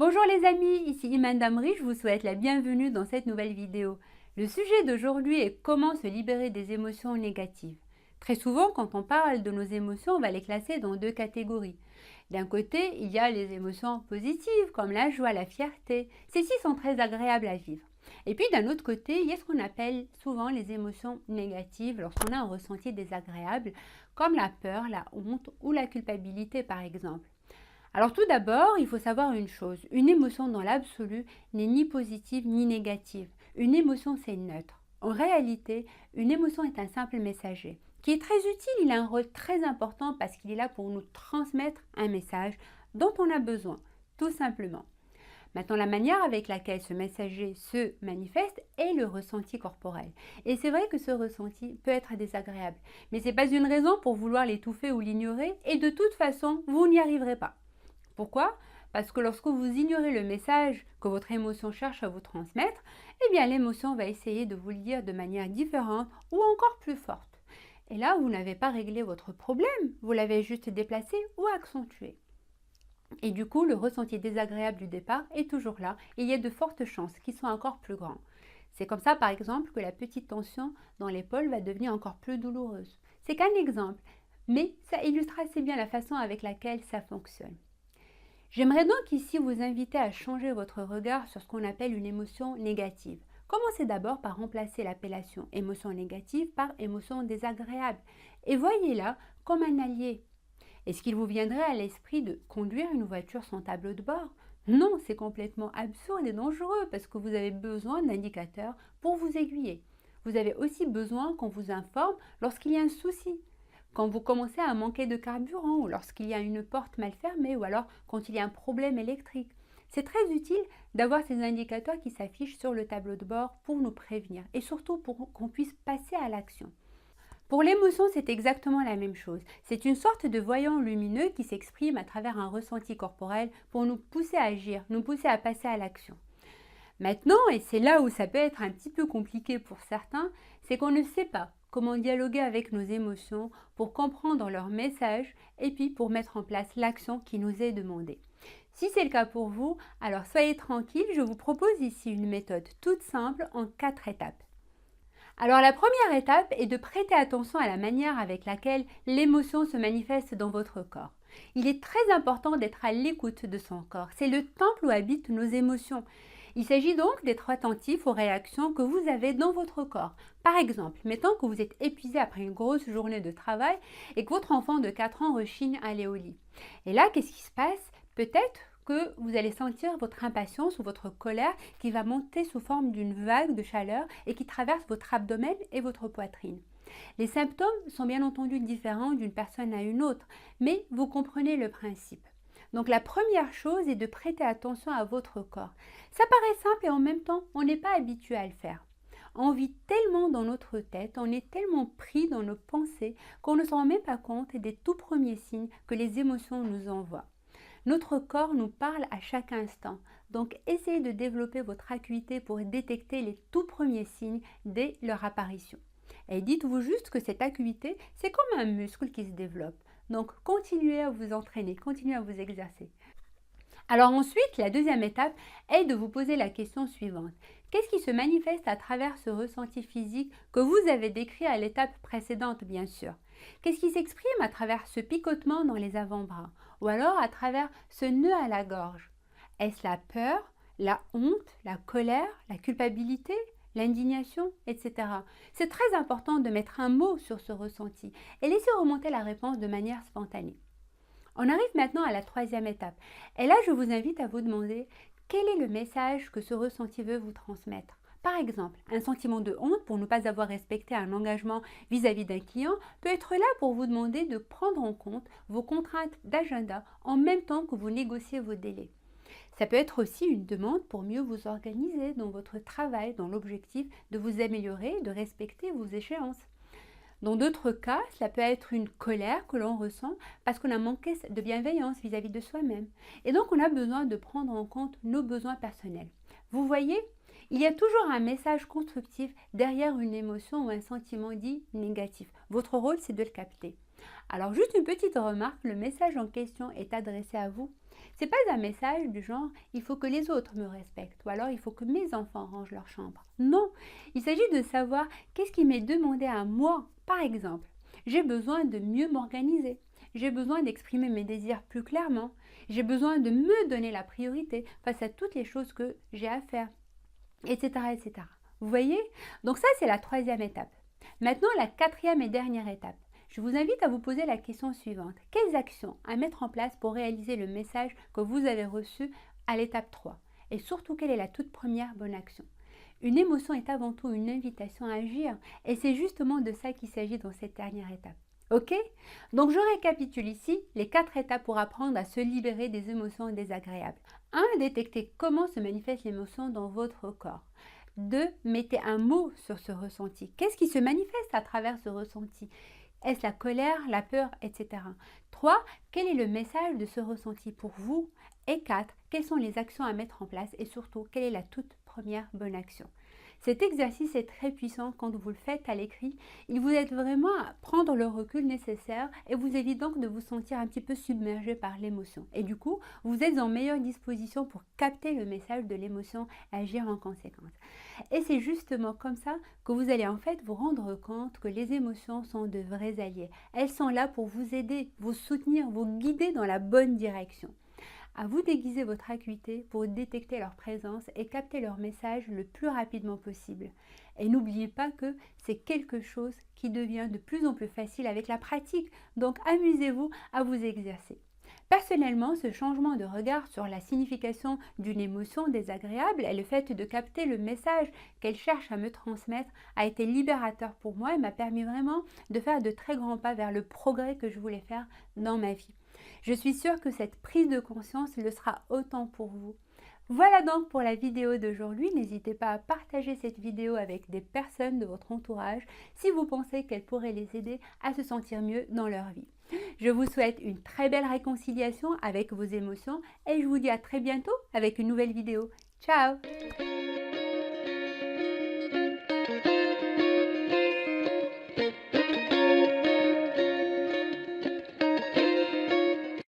Bonjour les amis, ici Iman Damri, je vous souhaite la bienvenue dans cette nouvelle vidéo. Le sujet d'aujourd'hui est comment se libérer des émotions négatives. Très souvent, quand on parle de nos émotions, on va les classer dans deux catégories. D'un côté, il y a les émotions positives, comme la joie, la fierté. Celles-ci sont très agréables à vivre. Et puis d'un autre côté, il y a ce qu'on appelle souvent les émotions négatives lorsqu'on a un ressenti désagréable, comme la peur, la honte ou la culpabilité par exemple. Alors tout d'abord, il faut savoir une chose, une émotion dans l'absolu n'est ni positive ni négative. Une émotion, c'est neutre. En réalité, une émotion est un simple messager qui est très utile, il a un rôle très important parce qu'il est là pour nous transmettre un message dont on a besoin, tout simplement. Maintenant, la manière avec laquelle ce messager se manifeste est le ressenti corporel. Et c'est vrai que ce ressenti peut être désagréable, mais ce n'est pas une raison pour vouloir l'étouffer ou l'ignorer, et de toute façon, vous n'y arriverez pas. Pourquoi? Parce que lorsque vous ignorez le message que votre émotion cherche à vous transmettre, eh bien l'émotion va essayer de vous le dire de manière différente ou encore plus forte. Et là, vous n'avez pas réglé votre problème, vous l'avez juste déplacé ou accentué. Et du coup, le ressenti désagréable du départ est toujours là et il y a de fortes chances qu'il soit encore plus grand. C'est comme ça, par exemple, que la petite tension dans l'épaule va devenir encore plus douloureuse. C'est qu'un exemple, mais ça illustre assez bien la façon avec laquelle ça fonctionne. J'aimerais donc ici vous inviter à changer votre regard sur ce qu'on appelle une émotion négative. Commencez d'abord par remplacer l'appellation émotion négative par émotion désagréable et voyez-la comme un allié. Est-ce qu'il vous viendrait à l'esprit de conduire une voiture sans tableau de bord? Non, c'est complètement absurde et dangereux parce que vous avez besoin d'indicateurs pour vous aiguiller. Vous avez aussi besoin qu'on vous informe lorsqu'il y a un souci. Quand vous commencez à manquer de carburant ou lorsqu'il y a une porte mal fermée ou alors quand il y a un problème électrique. C'est très utile d'avoir ces indicateurs qui s'affichent sur le tableau de bord pour nous prévenir et surtout pour qu'on puisse passer à l'action. Pour l'émotion, c'est exactement la même chose. C'est une sorte de voyant lumineux qui s'exprime à travers un ressenti corporel pour nous pousser à agir, nous pousser à passer à l'action. Maintenant, et c'est là où ça peut être un petit peu compliqué pour certains, c'est qu'on ne sait pas comment dialoguer avec nos émotions pour comprendre leur message et puis pour mettre en place l'action qui nous est demandée. Si c'est le cas pour vous, alors soyez tranquille, je vous propose ici une méthode toute simple en 4 étapes. Alors la première étape est de prêter attention à la manière avec laquelle l'émotion se manifeste dans votre corps. Il est très important d'être à l'écoute de son corps. C'est le temple où habitent nos émotions. Il s'agit donc d'être attentif aux réactions que vous avez dans votre corps. Par exemple, mettons que vous êtes épuisé après une grosse journée de travail et que votre enfant de 4 ans rechigne à aller au lit. Et là, qu'est-ce qui se passe? Peut-être que vous allez sentir votre impatience ou votre colère qui va monter sous forme d'une vague de chaleur et qui traverse votre abdomen et votre poitrine. Les symptômes sont bien entendu différents d'une personne à une autre, mais vous comprenez le principe. Donc la première chose est de prêter attention à votre corps. Ça paraît simple et en même temps, on n'est pas habitué à le faire. On vit tellement dans notre tête, on est tellement pris dans nos pensées qu'on ne se rend même pas compte des tout premiers signes que les émotions nous envoient. Notre corps nous parle à chaque instant, donc essayez de développer votre acuité pour détecter les tout premiers signes dès leur apparition. Et dites-vous juste que cette acuité, c'est comme un muscle qui se développe. Donc continuez à vous entraîner, continuez à vous exercer. Alors ensuite, la deuxième étape est de vous poser la question suivante. Qu'est-ce qui se manifeste à travers ce ressenti physique que vous avez décrit à l'étape précédente, bien sûr? Qu'est-ce qui s'exprime à travers ce picotement dans les avant-bras ou alors à travers ce nœud à la gorge? Est-ce la peur, la honte, la colère, la culpabilité, l'indignation, etc. C'est très important de mettre un mot sur ce ressenti et laisser remonter la réponse de manière spontanée. On arrive maintenant à la troisième étape. Et là, je vous invite à vous demander quel est le message que ce ressenti veut vous transmettre. Par exemple, un sentiment de honte pour ne pas avoir respecté un engagement vis-à-vis d'un client peut être là pour vous demander de prendre en compte vos contraintes d'agenda en même temps que vous négociez vos délais. Ça peut être aussi une demande pour mieux vous organiser dans votre travail, dans l'objectif de vous améliorer et de respecter vos échéances. Dans d'autres cas, cela peut être une colère que l'on ressent parce qu'on a manqué de bienveillance vis-à-vis de soi-même. Et donc, on a besoin de prendre en compte nos besoins personnels. Vous voyez, il y a toujours un message constructif derrière une émotion ou un sentiment dit négatif. Votre rôle, c'est de le capter. Alors, juste une petite remarque, le message en question est adressé à vous. C'est pas un message du genre il faut que les autres me respectent ou alors il faut que mes enfants rangent leur chambre. Non, il s'agit de savoir qu'est-ce qui m'est demandé à moi. Par exemple, j'ai besoin de mieux m'organiser. J'ai besoin d'exprimer mes désirs plus clairement. J'ai besoin de me donner la priorité face à toutes les choses que j'ai à faire, etc., etc. Vous voyez? Donc ça, c'est la troisième étape. Maintenant, la quatrième et dernière étape. Je vous invite à vous poser la question suivante. Quelles actions à mettre en place pour réaliser le message que vous avez reçu à l'étape 3? Et surtout, quelle est la toute première bonne action? Une émotion est avant tout une invitation à agir et c'est justement de ça qu'il s'agit dans cette dernière étape. Ok? Donc je récapitule ici les 4 étapes pour apprendre à se libérer des émotions désagréables. 1. Détecter comment se manifeste l'émotion dans votre corps. 2. Mettez un mot sur ce ressenti. Qu'est-ce qui se manifeste à travers ce ressenti? Est-ce la colère, la peur, etc. 3. Quel est le message de ce ressenti pour vous? Et 4. Quelles sont les actions à mettre en place? Et surtout, quelle est la toute première bonne action? Cet exercice est très puissant quand vous le faites à l'écrit. Il vous aide vraiment à prendre le recul nécessaire et vous évite donc de vous sentir un petit peu submergé par l'émotion. Et du coup, vous êtes en meilleure disposition pour capter le message de l'émotion et agir en conséquence. Et c'est justement comme ça que vous allez en fait vous rendre compte que les émotions sont de vrais alliés. Elles sont là pour vous aider, vous soutenir, vous guider dans la bonne direction. À vous d'aiguiser votre acuité pour détecter leur présence et capter leur message le plus rapidement possible. Et n'oubliez pas que c'est quelque chose qui devient de plus en plus facile avec la pratique, donc amusez-vous à vous exercer. Personnellement, ce changement de regard sur la signification d'une émotion désagréable et le fait de capter le message qu'elle cherche à me transmettre a été libérateur pour moi et m'a permis vraiment de faire de très grands pas vers le progrès que je voulais faire dans ma vie. Je suis sûre que cette prise de conscience le sera autant pour vous. Voilà donc pour la vidéo d'aujourd'hui. N'hésitez pas à partager cette vidéo avec des personnes de votre entourage si vous pensez qu'elle pourrait les aider à se sentir mieux dans leur vie. Je vous souhaite une très belle réconciliation avec vos émotions et je vous dis à très bientôt avec une nouvelle vidéo. Ciao!